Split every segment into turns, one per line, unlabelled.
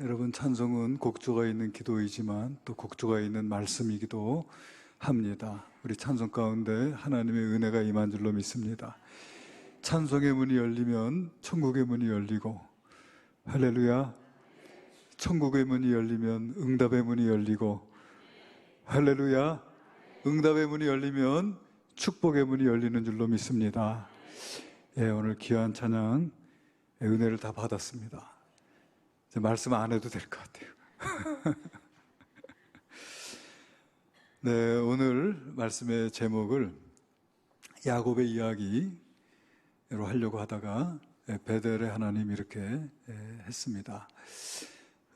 여러분, 찬송은 곡조가 있는 기도이지만 또 곡조가 있는 말씀이기도 합니다. 우리 찬송 가운데 하나님의 은혜가 임한 줄로 믿습니다. 찬송의 문이 열리면 천국의 문이 열리고, 할렐루야, 천국의 문이 열리면 응답의 문이 열리고, 할렐루야, 응답의 문이 열리면 축복의 문이 열리는 줄로 믿습니다. 오늘 귀한 찬양 은혜를 다 받았습니다. 이제 말씀 안 해도 될 것 같아요. 네, 오늘 말씀의 제목을 야곱의 이야기로 하려고 하다가 베델의 하나님 이렇게 했습니다.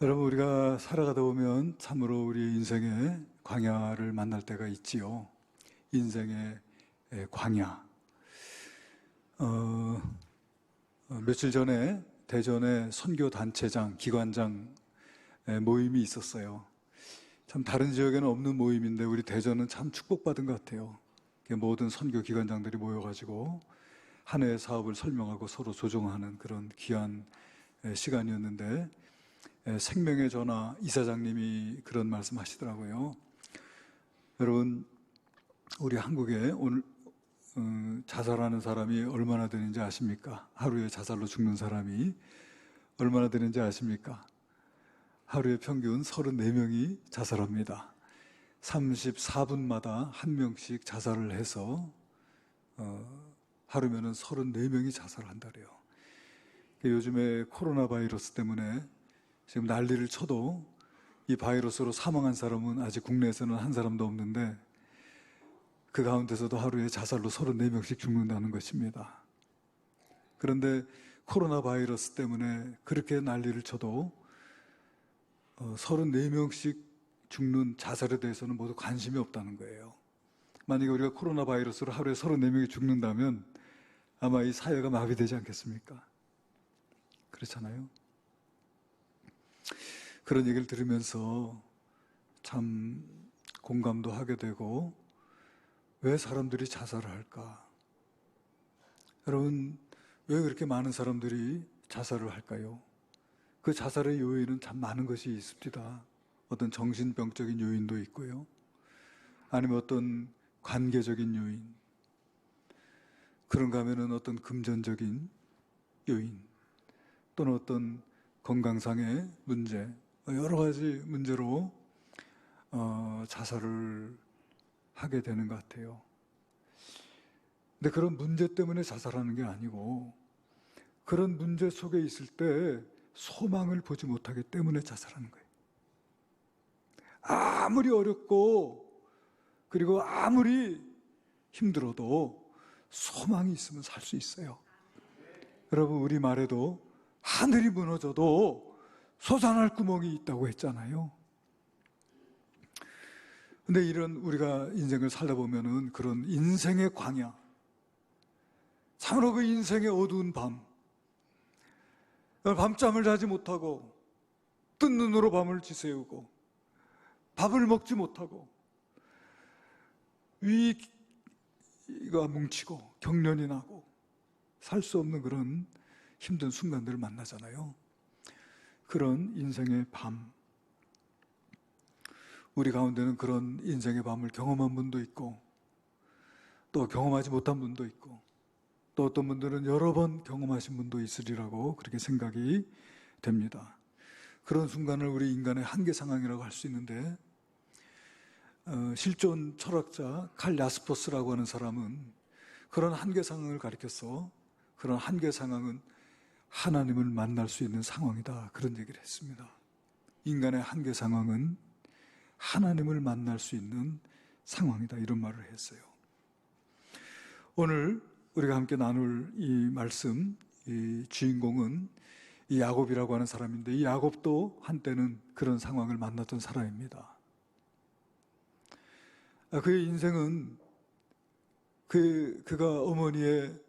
여러분, 우리가 살아가다 보면 참으로 우리 인생의 광야를 만날 때가 있지요. 인생의 광야. 며칠 전에 대전에 선교단체장, 기관장 모임이 있었어요. 참 다른 지역에는 없는 모임인데 우리 대전은 참 축복받은 것 같아요. 모든 선교 기관장들이 모여가지고 한 해의 사업을 설명하고 서로 조정하는 그런 귀한 시간이었는데, 생명의 전화 이사장님이 그런 말씀 하시더라고요. 여러분, 우리 한국에 오늘 자살하는 사람이 얼마나 되는지 아십니까? 하루에 자살로 죽는 사람이 얼마나 되는지 아십니까? 하루에 평균 34명이 자살합니다. 34분마다 한 명씩 자살을 해서 하루면은 34명이 자살한다래요. 요즘에 코로나 바이러스 때문에 지금 난리를 쳐도 이 바이러스로 사망한 사람은 아직 국내에서는 한 사람도 없는데, 그 가운데서도 하루에 자살로 34명씩 죽는다는 것입니다. 그런데 코로나 바이러스 때문에 그렇게 난리를 쳐도 34명씩 죽는 자살에 대해서는 모두 관심이 없다는 거예요. 만약에 우리가 코로나 바이러스로 하루에 34명이 죽는다면 아마 이 사회가 마비되지 않겠습니까? 그렇잖아요. 그런 얘기를 들으면서 참 공감도 하게 되고, 왜 사람들이 자살을 할까? 여러분, 왜 그렇게 많은 사람들이 자살을 할까요? 그 자살의 요인은 참 많은 것이 있습니다. 어떤 정신병적인 요인도 있고요. 아니면 어떤 관계적인 요인. 그런가 하면은 어떤 금전적인 요인. 또는 어떤 건강상의 문제. 여러 가지 문제로 자살을 하게 되는 것 같아요. 근데 그런 문제 때문에 자살하는 게 아니고, 그런 문제 속에 있을 때 소망을 보지 못하기 때문에 자살하는 거예요. 아무리 어렵고 그리고 아무리 힘들어도 소망이 있으면 살 수 있어요. 여러분, 우리 말에도 하늘이 무너져도 솟아날 구멍이 있다고 했잖아요. 근데 이런 우리가 인생을 살다 보면은 그런 인생의 광야, 참으로 그 인생의 어두운 밤잠을 자지 못하고 뜬 눈으로 밤을 지새우고 밥을 먹지 못하고 위가 뭉치고 경련이 나고 살 수 없는 그런 힘든 순간들을 만나잖아요. 그런 인생의 밤, 우리 가운데는 그런 인생의 밤을 경험한 분도 있고 또 경험하지 못한 분도 있고 또 어떤 분들은 여러 번 경험하신 분도 있으리라고 그렇게 생각이 됩니다. 그런 순간을 우리 인간의 한계 상황이라고 할 수 있는데, 실존 철학자 칼 야스퍼스라고 하는 사람은 그런 한계 상황을 가리켜서 그런 한계 상황은 하나님을 만날 수 있는 상황이다, 그런 얘기를 했습니다. 인간의 한계 상황은 하나님을 만날 수 있는 상황이다, 이런 말을 했어요. 오늘 우리가 함께 나눌 이 말씀, 이 주인공은 이 야곱이라고 하는 사람인데, 이 야곱도 한때는 그런 상황을 만났던 사람입니다. 그의 인생은 그가 어머니의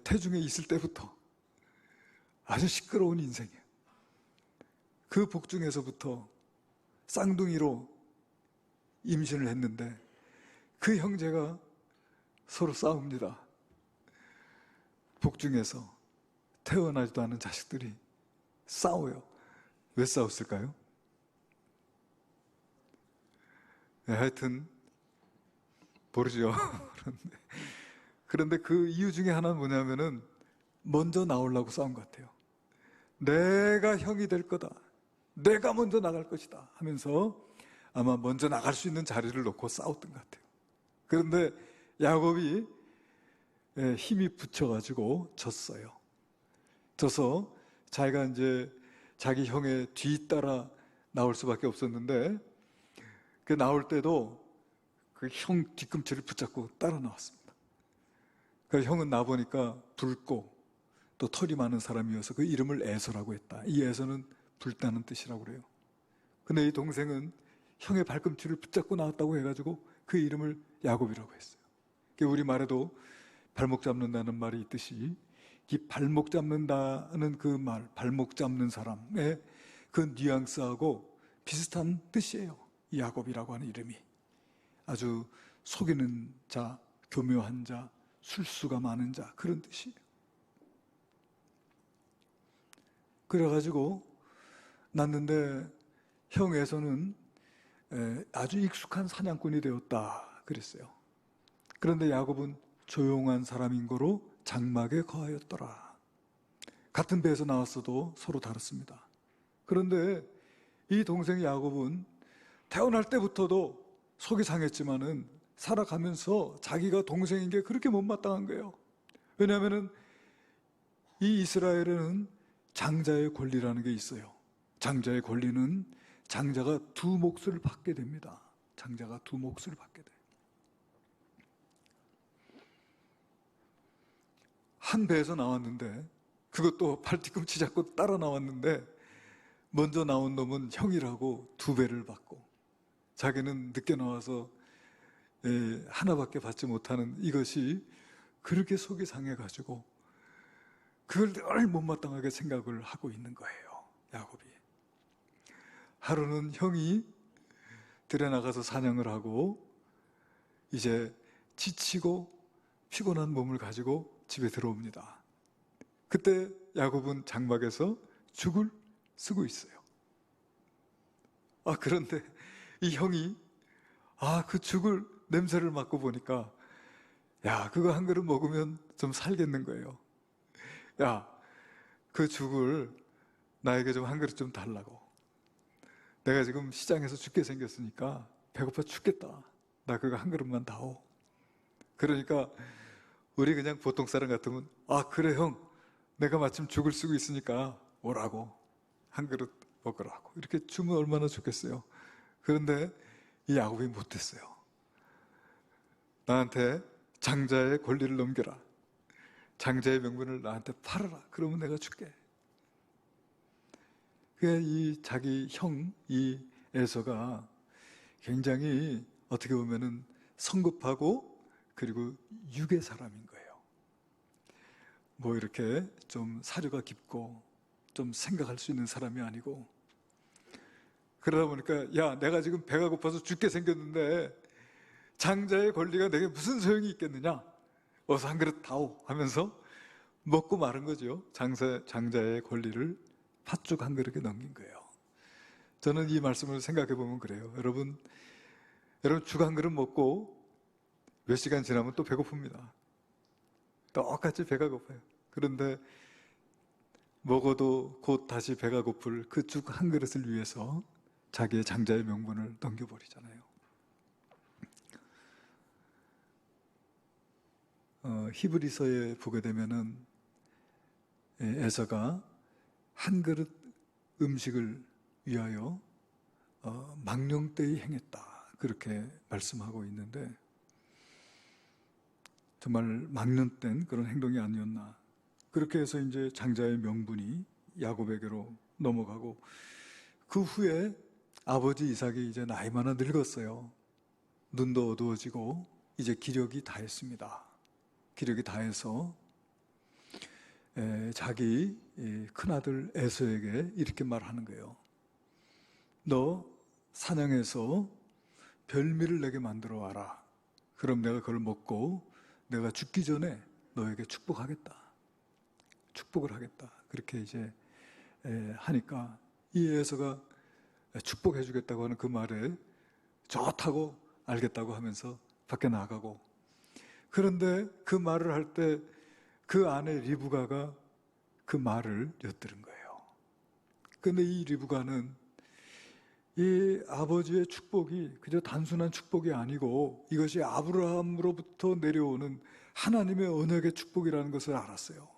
태중에 있을 때부터 아주 시끄러운 인생이에요. 그 복중에서부터 쌍둥이로 임신을 했는데 그 형제가 서로 싸웁니다. 복중에서 태어나지도 않은 자식들이 싸워요. 왜 싸웠을까요? 네, 하여튼 모르죠. 그런데 그 이유 중에 하나는 뭐냐면은 먼저 나오려고 싸운 것 같아요. 내가 형이 될 거다. 내가 먼저 나갈 것이다 하면서 아마 먼저 나갈 수 있는 자리를 놓고 싸웠던 것 같아요. 그런데 야곱이 힘이 붙여가지고 졌어요. 져서 자기가 이제 자기 형의 뒤따라 나올 수밖에 없었는데 그 나올 때도 그 형 뒤꿈치를 붙잡고 따라 나왔습니다. 그 형은 나 보니까 붉고 또 털이 많은 사람이어서 그 이름을 에서라고 했다. 이 에서는 불타는 뜻이라고 그래요. 근데 이 동생은 형의 발꿈치를 붙잡고 나왔다고 해가지고 그 이름을 야곱이라고 했어요. 우리 말에도 발목 잡는다는 말이 있듯이 이 발목 잡는다는 그 말, 발목 잡는 사람의 그 뉘앙스하고 비슷한 뜻이에요. 이 야곱이라고 하는 이름이. 아주 속이는 자, 교묘한 자, 술수가 많은 자, 그런 뜻이에요. 그래가지고 났는데 형에서는 아주 익숙한 사냥꾼이 되었다 그랬어요. 그런데 야곱은 조용한 사람인 거로 장막에 거하였더라. 같은 배에서 나왔어도 서로 다릅니다. 그런데 이 동생 야곱은 태어날 때부터도 속이 상했지만은 살아가면서 자기가 동생인 게 그렇게 못마땅한 거예요. 왜냐하면은 이 이스라엘에는 장자의 권리라는 게 있어요. 장자의 권리는 장자가 두 몫을 받게 됩니다. 장자가 두 몫을 받게 돼요. 한 배에서 나왔는데 그것도 팔 뒤꿈치 잡고 따라 나왔는데 먼저 나온 놈은 형이라고 두 배를 받고 자기는 늦게 나와서 하나밖에 받지 못하는 이것이 그렇게 속이 상해가지고 그걸 늘 못마땅하게 생각을 하고 있는 거예요. 야곱이. 하루는 형이 들에 나가서 사냥을 하고 이제 지치고 피곤한 몸을 가지고 집에 들어옵니다. 그때 야곱은 장막에서 죽을 쓰고 있어요. 그런데 이 형이 그 죽을 냄새를 맡고 보니까 야, 그거 한 그릇 먹으면 좀 살겠는 거예요. 야, 그 죽을 나에게 좀 한 그릇 좀 달라고. 내가 지금 시장에서 죽게 생겼으니까 배고파 죽겠다. 나 그거 한 그릇만 다오. 그러니까 우리 그냥 보통 사람 같으면 그래 형, 내가 마침 죽을 쓰고 있으니까 오라고. 한 그릇 먹으라고. 이렇게 주면 얼마나 좋겠어요. 그런데 이 야곱이 못했어요. 나한테 장자의 권리를 넘겨라. 장자의 명분을 나한테 팔아라. 그러면 내가 줄게. 이 자기 형, 이 에서가 굉장히 어떻게 보면은 성급하고 그리고 육의 사람인 거예요. 뭐 이렇게 좀 사려가 깊고 좀 생각할 수 있는 사람이 아니고 그러다 보니까 야, 내가 지금 배가 고파서 죽게 생겼는데 장자의 권리가 내게 무슨 소용이 있겠느냐? 어서 한 그릇 다오 하면서 먹고 마른 거죠. 장자의 권리를 팥죽 한 그릇에 넘긴 거예요. 저는 이 말씀을 생각해 보면 그래요. 여러분 죽 한 그릇 먹고 몇 시간 지나면 또 배고픕니다. 똑같이 배가 고파요. 그런데 먹어도 곧 다시 배가 고플 그 죽 한 그릇을 위해서 자기의 장자의 명분을 넘겨버리잖아요. 히브리서에 보게 되면은 에서가 한 그릇 음식을 위하여 망령되이 행했다 그렇게 말씀하고 있는데 정말 망령된 그런 행동이 아니었나. 그렇게 해서 이제 장자의 명분이 야곱에게로 넘어가고 그 후에 아버지 이삭이 이제 나이 많아 늙었어요. 눈도 어두워지고 이제 기력이 다했습니다. 기력이 다해서 자기 큰아들 에서에게 이렇게 말하는 거예요. 너 사냥해서 별미를 내게 만들어 와라. 그럼 내가 그걸 먹고 내가 죽기 전에 너에게 축복하겠다. 축복을 하겠다. 그렇게 이제 하니까 이 에서가 축복해 주겠다고 하는 그 말에 좋다고 알겠다고 하면서 밖에 나가고, 그런데 그 말을 할 때 그 아내 리브가가 그 말을 엿들은 거예요. 그런데 이 리브가는 이 아버지의 축복이 그저 단순한 축복이 아니고 이것이 아브라함으로부터 내려오는 하나님의 언약의 축복이라는 것을 알았어요.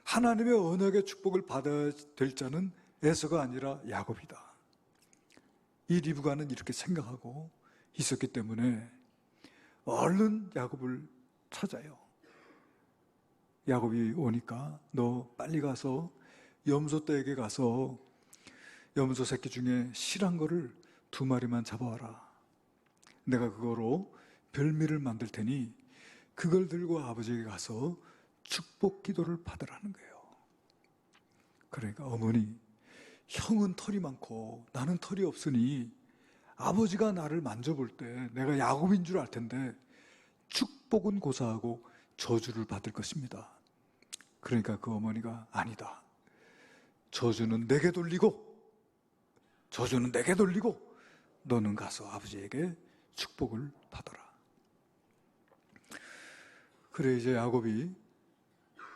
하나님의 언약의 축복을 받아야 될 자는 에서가 아니라 야곱이다. 이 리브가는 이렇게 생각하고 있었기 때문에 얼른 야곱을 찾아요. 야곱이 오니까 너 빨리 가서 염소 떼에게 가서 염소 새끼 중에 실한 거를 2마리만 잡아와라. 내가 그거로 별미를 만들 테니 그걸 들고 아버지에게 가서 축복 기도를 받으라는 거예요. 그러니까 어머니, 형은 털이 많고 나는 털이 없으니 아버지가 나를 만져볼 때 내가 야곱인 줄 알 텐데 축복은 고사하고 저주를 받을 것입니다. 그러니까 그 어머니가 아니다. 저주는 내게 돌리고 너는 가서 아버지에게 축복을 받아라. 그래 이제 야곱이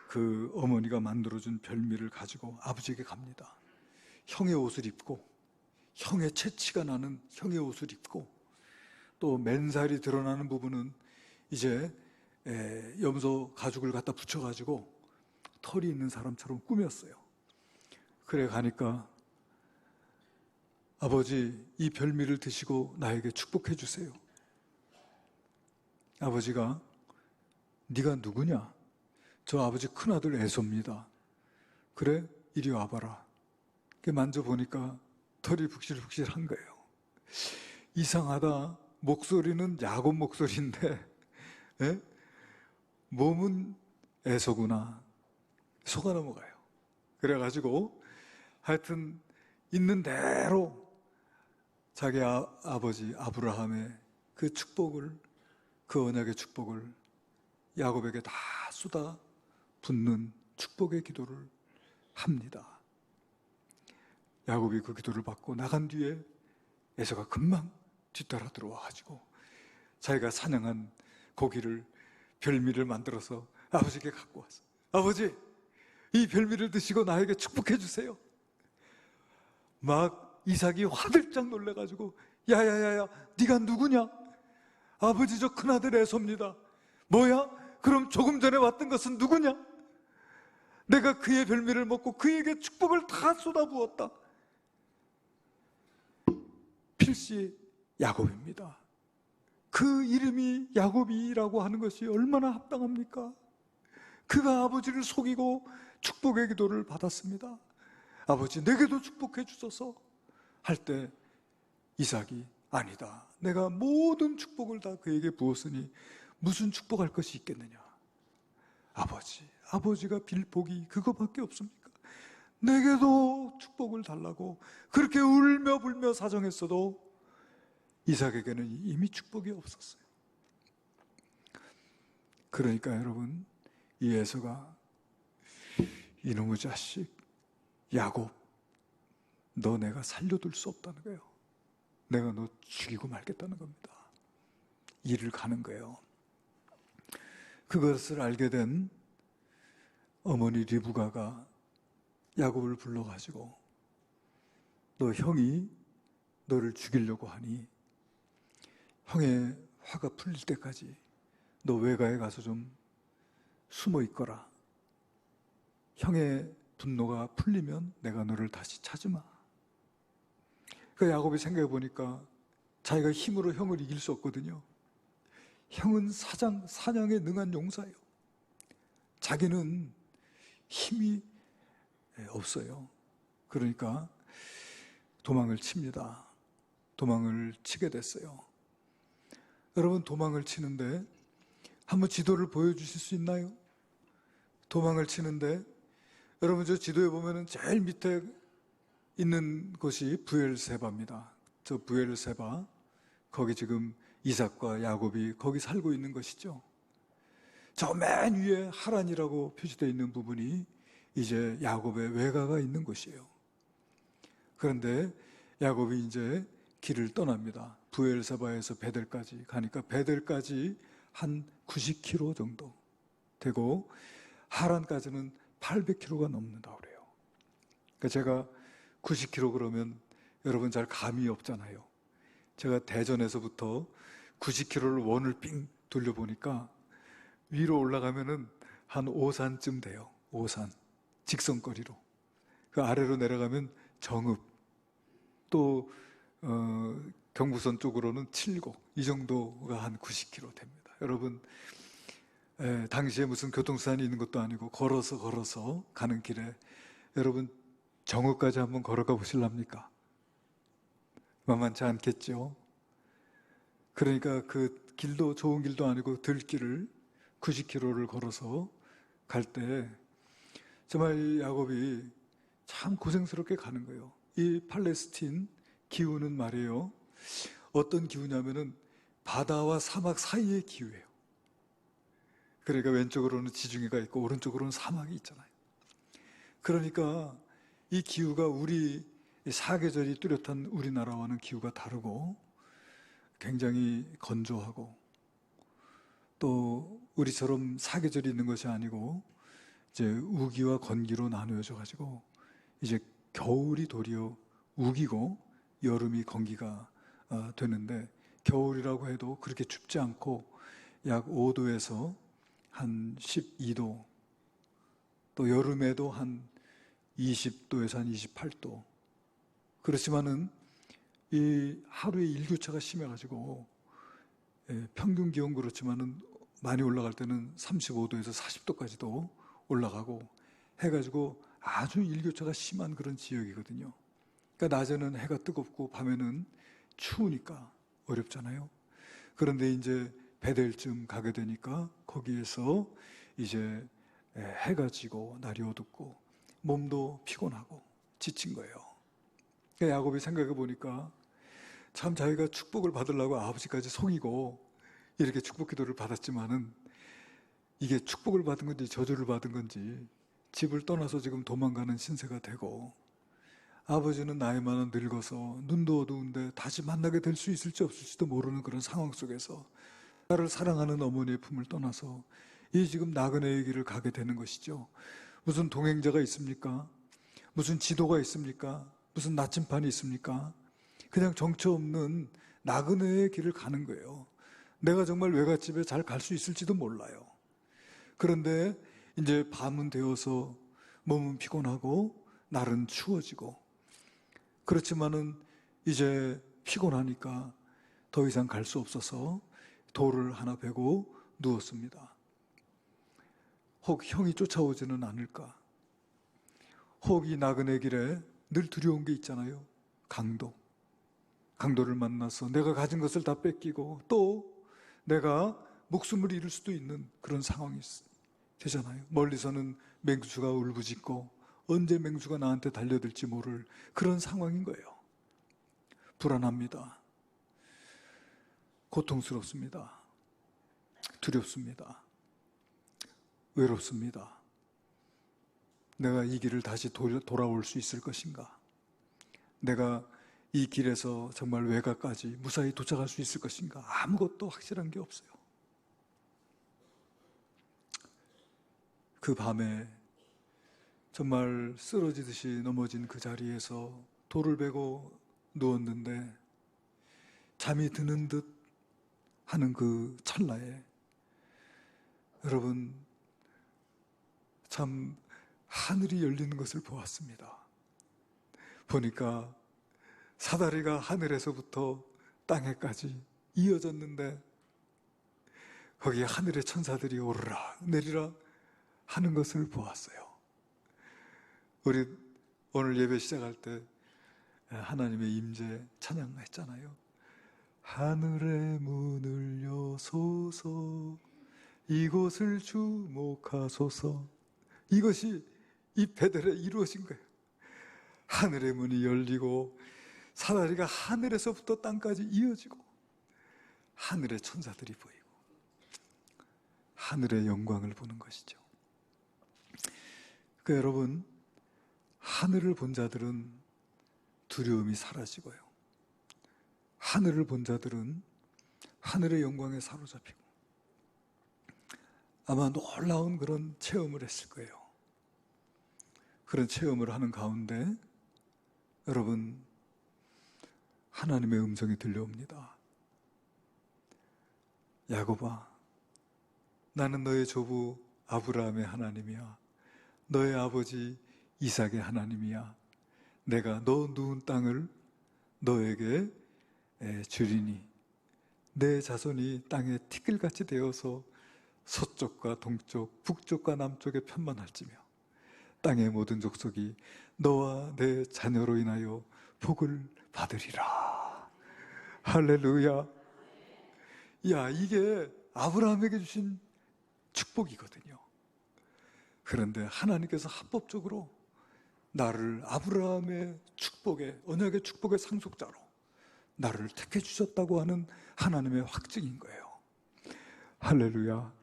그 어머니가 만들어준 별미를 가지고 아버지에게 갑니다. 형의 옷을 입고, 형의 채취가 나는 형의 옷을 입고, 또 맨살이 드러나는 부분은 이제 염소 가죽을 갖다 붙여가지고 털이 있는 사람처럼 꾸몄어요. 그래 가니까 아버지, 이 별미를 드시고 나에게 축복해 주세요. 아버지가 네가 누구냐? 저 아버지 큰아들 에서입니다. 그래? 이리 와봐라. 만져보니까 털이 북실북실한 거예요. 이상하다. 목소리는 야곱 목소리인데 몸은 에서구나. 속아 넘어가요. 그래가지고 하여튼 있는 대로 자기 아버지 아브라함의 그 축복을, 그 언약의 축복을 야곱에게 다 쏟아 붓는 축복의 기도를 합니다. 야곱이 그 기도를 받고 나간 뒤에 에서가 금방 뒤따라 들어와가지고 자기가 사냥한 고기를, 별미를 만들어서 아버지께 갖고 왔어. 아버지, 이 별미를 드시고 나에게 축복해 주세요. 막 이삭이 화들짝 놀래가지고 야야야야, 네가 누구냐? 아버지, 저 큰아들 에서입니다. 뭐야? 그럼 조금 전에 왔던 것은 누구냐? 내가 그의 별미를 먹고 그에게 축복을 다 쏟아부었다. 필시 야곱입니다. 그 이름이 야곱이라고 하는 것이 얼마나 합당합니까? 그가 아버지를 속이고 축복의 기도를 받았습니다. 아버지, 내게도 축복해 주소서 할 때 이삭이 아니다. 내가 모든 축복을 다 그에게 부었으니 무슨 축복할 것이 있겠느냐. 아버지가 빌 복이 그거밖에 없습니까? 내게도 축복을 달라고 그렇게 울며 불며 사정했어도 이삭에게는 이미 축복이 없었어요. 그러니까 여러분, 이 에서가 이놈의 자식 야곱, 너 내가 살려둘 수 없다는 거예요. 내가 너 죽이고 말겠다는 겁니다. 일을 가는 거예요. 그것을 알게 된 어머니 리브가가 야곱을 불러가지고 너 형이 너를 죽이려고 하니 형의 화가 풀릴 때까지 너 외가에 가서 좀 숨어 있거라. 형의 분노가 풀리면 내가 너를 다시 찾으마. 그 야곱이 생각해 보니까 자기가 힘으로 형을 이길 수 없거든요. 형은 사냥에 능한 용사예요. 자기는 힘이 없어요. 그러니까 도망을 칩니다. 도망을 치게 됐어요. 여러분, 도망을 치는데 한번 지도를 보여주실 수 있나요? 도망을 치는데 여러분, 저 지도에 보면은 제일 밑에 있는 곳이 부엘세바입니다. 저 부엘세바, 거기 지금 이삭과 야곱이 거기 살고 있는 것이죠. 저 맨 위에 하란이라고 표시되어 있는 부분이 이제 야곱의 외가가 있는 곳이에요. 그런데 야곱이 이제 길을 떠납니다. 부엘세바에서 베델까지 가니까 베델까지 한 90km 정도 되고 하란까지는 800km가 넘는다 그래요. 그러니까 제가 90km 그러면 여러분 잘 감이 없잖아요. 제가 대전에서부터 90km를 원을 삥 돌려보니까 위로 올라가면은 한 오산쯤 돼요. 오산. 직선거리로. 그 아래로 내려가면 정읍. 또 경부선 쪽으로는 칠곡. 이 정도가 한 90km 됩니다. 여러분 당시에 무슨 교통수단이 있는 것도 아니고 걸어서 가는 길에 여러분 정읍까지 한번 걸어가 보실랍니까? 만만치 않겠죠. 그러니까 그 길도 좋은 길도 아니고 들길을 90km를 걸어서 갈 때 정말 야곱이 참 고생스럽게 가는 거예요. 이 팔레스틴 기후는 말이에요. 어떤 기후냐면은 바다와 사막 사이의 기후예요. 그러니까 왼쪽으로는 지중해가 있고 오른쪽으로는 사막이 있잖아요. 그러니까 이 기후가 우리 사계절이 뚜렷한 우리나라와는 기후가 다르고 굉장히 건조하고 또 우리처럼 사계절이 있는 것이 아니고 이제 우기와 건기로 나누어져 가지고 이제 겨울이 도리어 우기고 여름이 건기가 되는데 겨울이라고 해도 그렇게 춥지 않고 약 5도에서 한 12도 또 여름에도 한 20도에서 한 28도 그렇지만은 이 하루에 일교차가 심해가지고 평균 기온 그렇지만은 많이 올라갈 때는 35도에서 40도까지도 올라가고 해가지고 아주 일교차가 심한 그런 지역이거든요. 그러니까 낮에는 해가 뜨겁고 밤에는 추우니까 어렵잖아요. 그런데 이제 베델쯤 가게 되니까 거기에서 이제 해가 지고 날이 어둡고 몸도 피곤하고 지친 거예요. 그러니까 야곱이 생각해 보니까 참 자기가 축복을 받으려고 아버지까지 속이고 이렇게 축복 기도를 받았지만은 이게 축복을 받은 건지 저주를 받은 건지 집을 떠나서 지금 도망가는 신세가 되고 아버지는 나이 많아 늙어서 눈도 어두운데 다시 만나게 될 수 있을지 없을지도 모르는 그런 상황 속에서 나를 사랑하는 어머니의 품을 떠나서 이 지금 나그네의 길을 가게 되는 것이죠. 무슨 동행자가 있습니까? 무슨 지도가 있습니까? 무슨 나침판이 있습니까? 그냥 정처 없는 나그네의 길을 가는 거예요. 내가 정말 외갓집에 잘 갈 수 있을지도 몰라요. 그런데 이제 밤은 되어서 몸은 피곤하고 날은 추워지고 그렇지만은 이제 피곤하니까 더 이상 갈 수 없어서 돌을 하나 베고 누웠습니다. 혹 형이 쫓아오지는 않을까? 혹 이 나그네 길에 늘 두려운 게 있잖아요. 강도를 만나서 내가 가진 것을 다 뺏기고 또 내가 목숨을 잃을 수도 있는 그런 상황이 되잖아요. 멀리서는 맹수가 울부짖고 언제 맹수가 나한테 달려들지 모를 그런 상황인 거예요. 불안합니다. 고통스럽습니다. 두렵습니다. 외롭습니다. 내가 이 길을 다시 돌아올 수 있을 것인가? 내가 이 길에서 정말 외가까지 무사히 도착할 수 있을 것인가? 아무것도 확실한 게 없어요. 그 밤에 정말 쓰러지듯이 넘어진 그 자리에서 돌을 베고 누웠는데 잠이 드는 듯 하는 그 찰나에 여러분 참 하늘이 열리는 것을 보았습니다. 보니까 사다리가 하늘에서부터 땅에까지 이어졌는데 거기에 하늘의 천사들이 오르라 내리라 하는 것을 보았어요. 우리 오늘 예배 시작할 때 하나님의 임재 찬양했잖아요. 하늘의 문을 여소서 이곳을 주목하소서. 이것이 이 베델에 이루어진 거예요. 하늘의 문이 열리고 사다리가 하늘에서부터 땅까지 이어지고 하늘의 천사들이 보이고 하늘의 영광을 보는 것이죠. 그러니까 여러분 하늘을 본 자들은 두려움이 사라지고요. 하늘을 본 자들은 하늘의 영광에 사로잡히고 아마 놀라운 그런 체험을 했을 거예요. 그런 체험을 하는 가운데 여러분, 하나님의 음성이 들려옵니다. 야곱아, 나는 너의 조부 아브라함의 하나님이야. 너의 아버지 이삭의 하나님이야. 내가 너 누운 땅을 너에게 주리니 내 자손이 땅에 티끌같이 되어서 서쪽과 동쪽, 북쪽과 남쪽에 편만할지며 땅의 모든 족속이 너와 내 자녀로 인하여 복을 받으리라. 할렐루야. 야, 이게 아브라함에게 주신 축복이거든요. 그런데 하나님께서 합법적으로 나를 아브라함의 축복의, 언약의 축복의 상속자로 나를 택해 주셨다고 하는 하나님의 확증인 거예요. 할렐루야.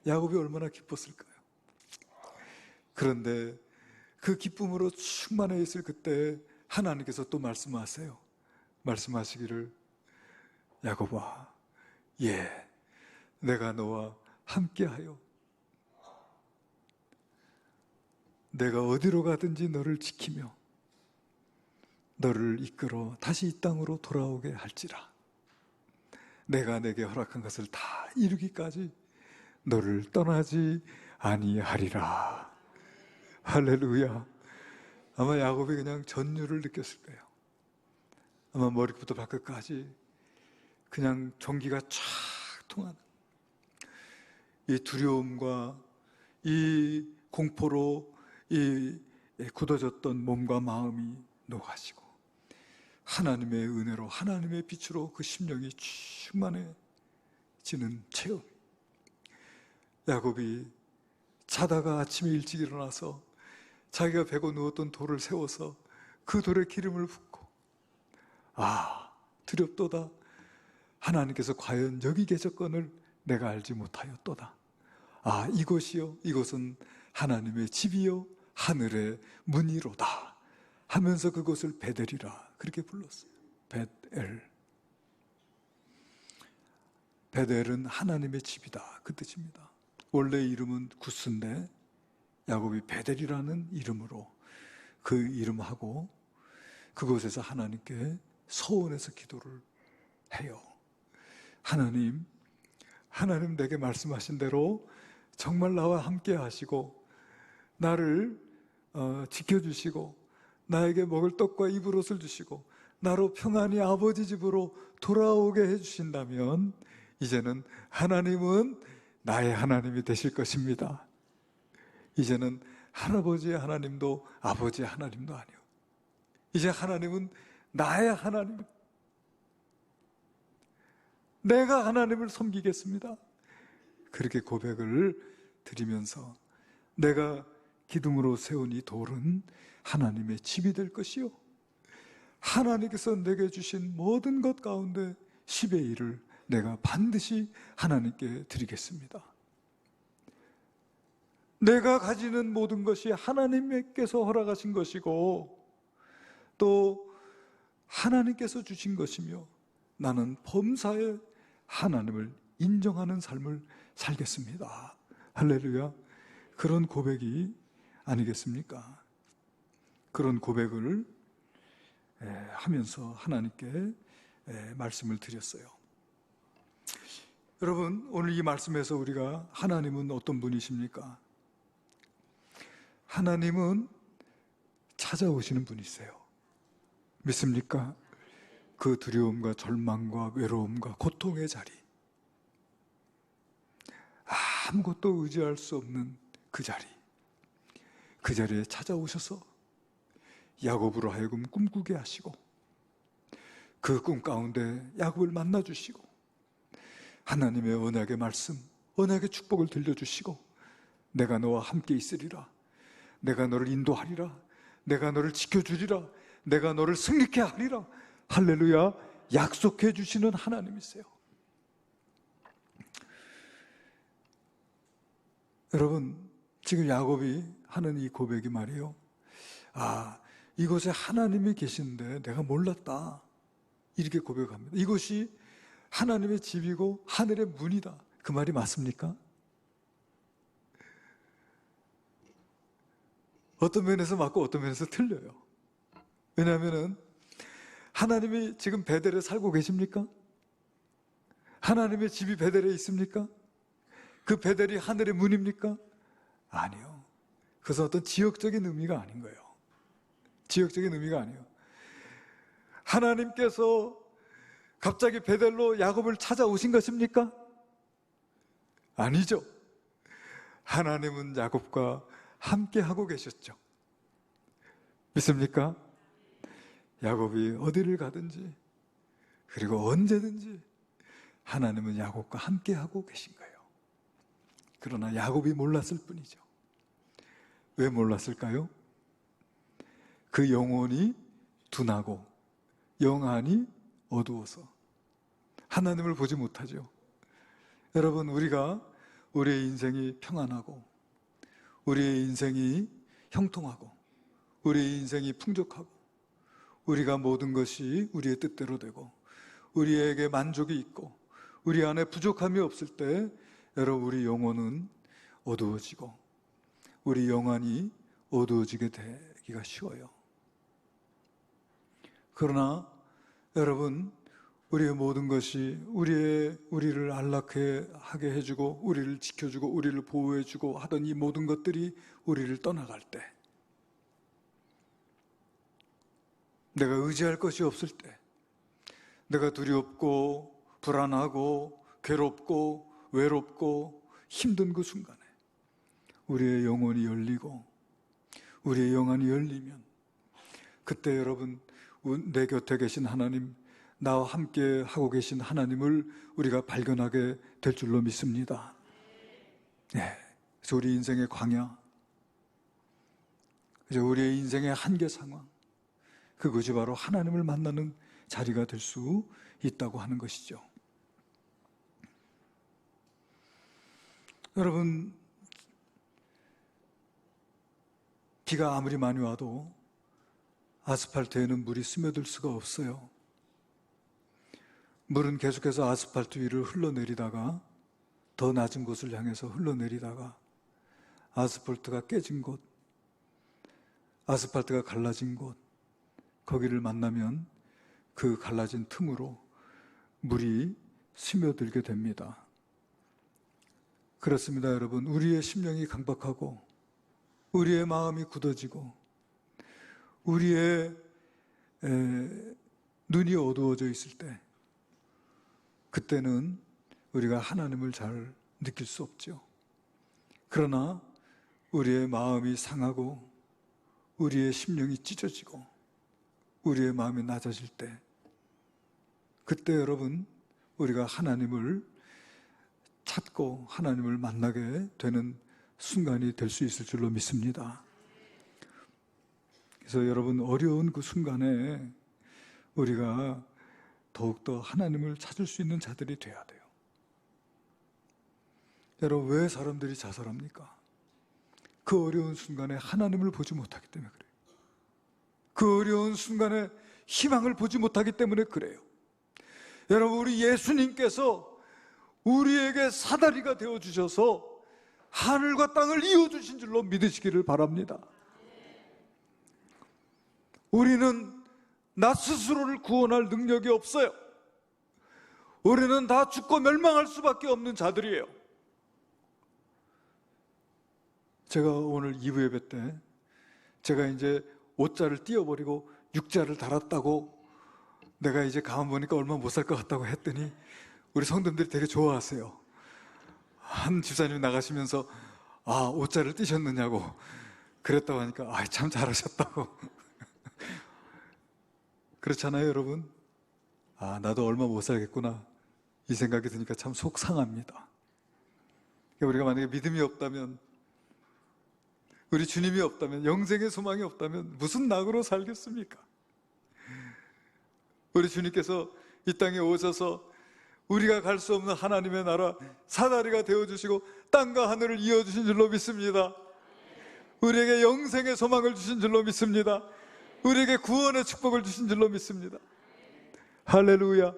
야곱이 얼마나 기뻤을까요? 그런데 그 기쁨으로 충만해 있을 그때 하나님께서 또 말씀하세요. 말씀하시기를, 야곱아, 예, 내가 너와 함께하여 내가 어디로 가든지 너를 지키며 너를 이끌어 다시 이 땅으로 돌아오게 할지라. 내가 내게 허락한 것을 다 이루기까지 너를 떠나지 아니하리라. 할렐루야. 아마 야곱이 그냥 전율을 느꼈을 거예요. 아마 머리부터 발끝까지 그냥 전기가 쫙 통하는 이 두려움과 이 공포로 이 굳어졌던 몸과 마음이 녹아지고 하나님의 은혜로, 하나님의 빛으로 그 심령이 충만해지는 체험. 야곱이 자다가 아침에 일찍 일어나서 자기가 베고 누웠던 돌을 세워서 그 돌에 기름을 붓고, 아, 두렵도다. 하나님께서 과연 여기 계셨건을 내가 알지 못하였도다. 아, 이곳이요, 이곳은 하나님의 집이요 하늘의 문이로다 하면서 그곳을 베델이라 그렇게 불렀어요. 베델. 베델은 하나님의 집이다 그 뜻입니다. 원래 이름은 구스인데 야곱이 베델이라는 이름으로 그 이름하고 그곳에서 하나님께 서원해서 기도를 해요. 하나님 내게 말씀하신 대로 정말 나와 함께 하시고 나를 지켜주시고 나에게 먹을 떡과 입을 옷을 주시고 나로 평안히 아버지 집으로 돌아오게 해주신다면 이제는 하나님은 나의 하나님이 되실 것입니다. 이제는 할아버지의 하나님도 아버지의 하나님도 아니요, 이제 하나님은 나의 하나님, 내가 하나님을 섬기겠습니다. 그렇게 고백을 드리면서 내가 기둥으로 세운 이 돌은 하나님의 집이 될 것이요, 하나님께서 내게 주신 모든 것 가운데 10의 1을 내가 반드시 하나님께 드리겠습니다. 내가 가지는 모든 것이 하나님께서 허락하신 것이고 또 하나님께서 주신 것이며 나는 범사에 하나님을 인정하는 삶을 살겠습니다. 할렐루야. 그런 고백이 아니겠습니까? 그런 고백을 하면서 하나님께 말씀을 드렸어요. 여러분, 오늘 이 말씀에서 우리가 하나님은 어떤 분이십니까? 하나님은 찾아오시는 분이세요. 믿습니까? 그 두려움과 절망과 외로움과 고통의 자리, 아무것도 의지할 수 없는 그 자리, 그 자리에 찾아오셔서 야곱으로 하여금 꿈꾸게 하시고 그 꿈 가운데 야곱을 만나주시고 하나님의 언약의 말씀, 언약의 축복을 들려주시고 내가 너와 함께 있으리라, 내가 너를 인도하리라, 내가 너를 지켜주리라, 내가 너를 승리케 하리라, 할렐루야, 약속해 주시는 하나님이세요. 여러분, 지금 야곱이 하는 이 고백이 말이에요, 아, 이곳에 하나님이 계신데 내가 몰랐다, 이렇게 고백합니다. 이곳이 하나님의 집이고 하늘의 문이다. 그 말이 맞습니까? 어떤 면에서 맞고 어떤 면에서 틀려요. 왜냐하면 하나님이 지금 베델에 살고 계십니까? 하나님의 집이 베델에 있습니까? 그 베델이 하늘의 문입니까? 아니요. 그것은 어떤 지역적인 의미가 아닌 거예요. 지역적인 의미가 아니에요. 하나님께서 갑자기 베델로 야곱을 찾아오신 것입니까? 아니죠. 하나님은 야곱과 함께 하고 계셨죠. 믿습니까? 야곱이 어디를 가든지 그리고 언제든지 하나님은 야곱과 함께 하고 계신 거예요. 그러나 야곱이 몰랐을 뿐이죠. 왜 몰랐을까요? 그 영혼이 둔하고 영안이 어두워서 하나님을 보지 못하죠. 여러분, 우리가 우리의 인생이 평안하고 우리의 인생이 형통하고 우리의 인생이 풍족하고 우리가 모든 것이 우리의 뜻대로 되고 우리에게 만족이 있고 우리 안에 부족함이 없을 때 여러분, 우리 영혼은 어두워지고 우리 영안이 어두워지게 되기가 쉬워요. 그러나 여러분, 우리의 모든 것이 우리를 안락하게 해주고 우리를 지켜주고 우리를 보호해주고 하던 이 모든 것들이 우리를 떠나갈 때, 내가 의지할 것이 없을 때, 내가 두렵고 불안하고 괴롭고 외롭고 힘든 그 순간에 우리의 영혼이 열리고 우리의 영안이 열리면 그때 여러분, 내 곁에 계신 하나님, 나와 함께 하고 계신 하나님을 우리가 발견하게 될 줄로 믿습니다. 네. 그래서 우리 인생의 광야, 우리의 인생의 한계 상황, 그것이 바로 하나님을 만나는 자리가 될 수 있다고 하는 것이죠. 여러분, 비가 아무리 많이 와도 아스팔트에는 물이 스며들 수가 없어요. 물은 계속해서 아스팔트 위를 흘러내리다가 더 낮은 곳을 향해서 흘러내리다가 아스팔트가 깨진 곳, 아스팔트가 갈라진 곳, 거기를 만나면 그 갈라진 틈으로 물이 스며들게 됩니다. 그렇습니다, 여러분. 우리의 심령이 강박하고 우리의 마음이 굳어지고 우리의 눈이 어두워져 있을 때, 그때는 우리가 하나님을 잘 느낄 수 없죠. 그러나 우리의 마음이 상하고 우리의 심령이 찢어지고 우리의 마음이 낮아질 때, 그때 여러분, 우리가 하나님을 찾고 하나님을 만나게 되는 순간이 될 수 있을 줄로 믿습니다. 그래서 여러분, 어려운 그 순간에 우리가 더욱더 하나님을 찾을 수 있는 자들이 돼야 돼요. 여러분, 왜 사람들이 자살합니까? 그 어려운 순간에 하나님을 보지 못하기 때문에 그래요. 그 어려운 순간에 희망을 보지 못하기 때문에 그래요. 여러분, 우리 예수님께서 우리에게 사다리가 되어주셔서 하늘과 땅을 이어주신 줄로 믿으시기를 바랍니다. 우리는 나 스스로를 구원할 능력이 없어요. 우리는 다 죽고 멸망할 수밖에 없는 자들이에요. 제가 오늘 2부 예배 때 제가 이제 5자를 띄워버리고 6자를 달았다고, 내가 이제 가만 보니까 얼마 못 살 것 같다고 했더니 우리 성도들이 되게 좋아하세요. 한 집사님이 나가시면서 5자를 띄셨느냐고 그랬다고 하니까 참 잘하셨다고. 그렇잖아요, 여러분. 나도 얼마 못 살겠구나, 이 생각이 드니까 참 속상합니다. 우리가 만약에 믿음이 없다면, 우리 주님이 없다면, 영생의 소망이 없다면 무슨 낙으로 살겠습니까? 우리 주님께서 이 땅에 오셔서 우리가 갈 수 없는 하나님의 나라 사다리가 되어주시고 땅과 하늘을 이어주신 줄로 믿습니다. 우리에게 영생의 소망을 주신 줄로 믿습니다. 우리에게 구원의 축복을 주신 줄로 믿습니다. 할렐루야.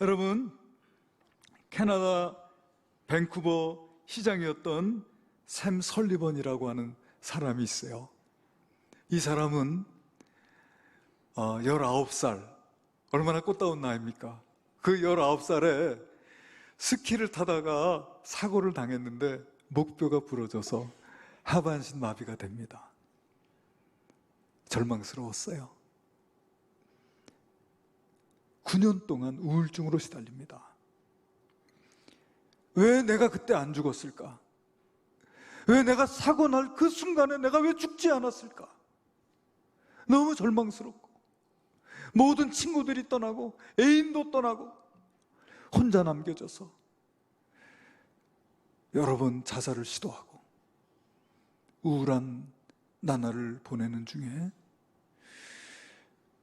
여러분, 캐나다 밴쿠버 시장이었던 샘 설리번이라고 하는 사람이 있어요. 이 사람은 19살, 얼마나 꽃다운 나이입니까? 그 19살에 스키를 타다가 사고를 당했는데 목뼈가 부러져서 하반신 마비가 됩니다. 절망스러웠어요. 9년 동안 우울증으로 시달립니다. 왜 내가 그때 안 죽었을까? 왜 내가 사고 날 그 순간에 내가 왜 죽지 않았을까? 너무 절망스럽고, 모든 친구들이 떠나고 애인도 떠나고 혼자 남겨져서 여러 번 자살을 시도하고 우울한 나날을 보내는 중에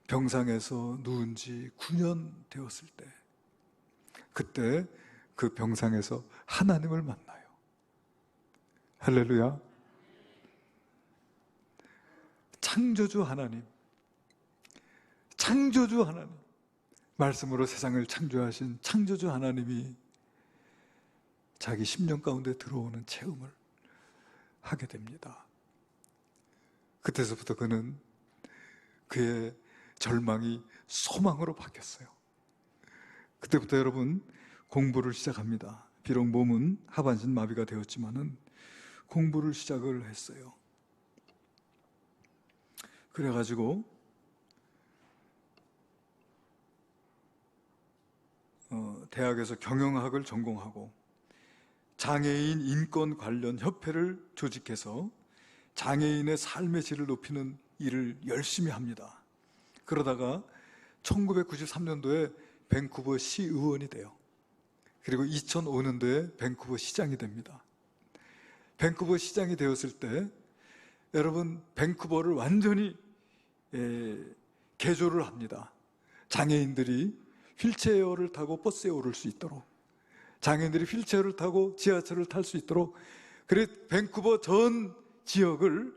병상에서 누운 지 9년 되었을 때, 그때 그 병상에서 하나님을 만나요. 할렐루야. 창조주 하나님, 창조주 하나님, 말씀으로 세상을 창조하신 창조주 하나님이 자기 심령 가운데 들어오는 체험을 하게 됩니다. 그때서부터 그는 그의 절망이 소망으로 바뀌었어요. 그때부터 여러분 공부를 시작합니다. 비록 몸은 하반신 마비가 되었지만은 공부를 시작을 했어요. 그래가지고 대학에서 경영학을 전공하고 장애인 인권 관련 협회를 조직해서 장애인의 삶의 질을 높이는 일을 열심히 합니다. 그러다가 1993년도에 밴쿠버 시의원이 돼요. 그리고 2005년도에 밴쿠버 시장이 됩니다. 밴쿠버 시장이 되었을 때 여러분, 밴쿠버를 완전히 개조를 합니다. 장애인들이 휠체어를 타고 버스에 오를 수 있도록, 장애인들이 휠체어를 타고 지하철을 탈 수 있도록, 그래 밴쿠버 전 지역을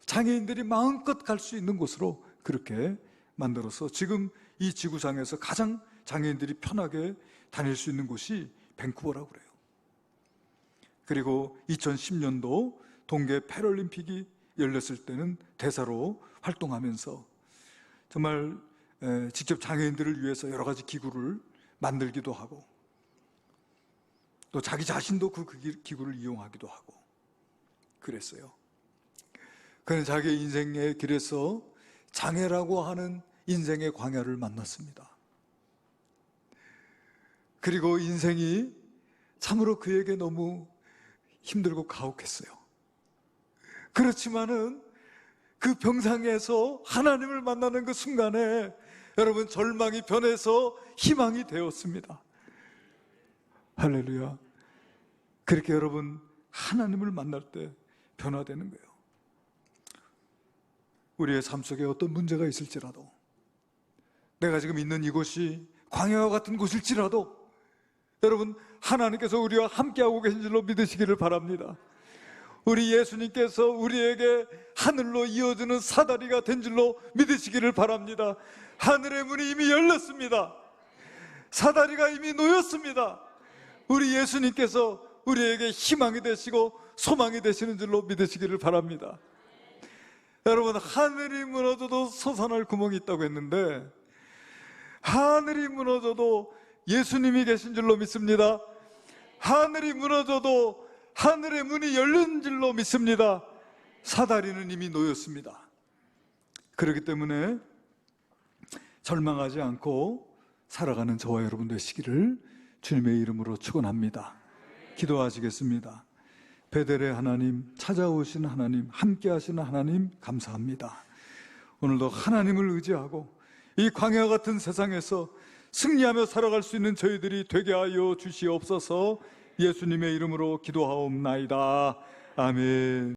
장애인들이 마음껏 갈 수 있는 곳으로 그렇게 만들어서 지금 이 지구상에서 가장 장애인들이 편하게 다닐 수 있는 곳이 밴쿠버라고 그래요. 그리고 2010년도 동계 패럴림픽이 열렸을 때는 대사로 활동하면서 정말 직접 장애인들을 위해서 여러 가지 기구를 만들기도 하고 또 자기 자신도 그 기구를 이용하기도 하고 그랬어요. 그는 자기 인생의 길에서 장애라고 하는 인생의 광야를 만났습니다. 그리고 인생이 참으로 그에게 너무 힘들고 가혹했어요. 그렇지만은 그 병상에서 하나님을 만나는 그 순간에 여러분 절망이 변해서 희망이 되었습니다. 할렐루야. 그렇게 여러분 하나님을 만날 때 변화되는 거예요. 우리의 삶 속에 어떤 문제가 있을지라도, 내가 지금 있는 이곳이 광야와 같은 곳일지라도 여러분 하나님께서 우리와 함께하고 계신 줄로 믿으시기를 바랍니다. 우리 예수님께서 우리에게 하늘로 이어주는 사다리가 된 줄로 믿으시기를 바랍니다. 하늘의 문이 이미 열렸습니다. 사다리가 이미 놓였습니다. 우리 예수님께서 우리에게 희망이 되시고 소망이 되시는 줄로 믿으시기를 바랍니다. 여러분, 하늘이 무너져도 솟아날 구멍이 있다고 했는데 하늘이 무너져도 예수님이 계신 줄로 믿습니다. 하늘이 무너져도 하늘의 문이 열린 줄로 믿습니다. 사다리는 이미 놓였습니다. 그렇기 때문에 절망하지 않고 살아가는 저와 여러분 되시기를 주님의 이름으로 축원합니다. 기도하시겠습니다. 베델의 하나님, 찾아오신 하나님, 함께 하시는 하나님 감사합니다. 오늘도 하나님을 의지하고 이 광야 같은 세상에서 승리하며 살아갈 수 있는 저희들이 되게 하여 주시옵소서. 예수님의 이름으로 기도하옵나이다. 아멘.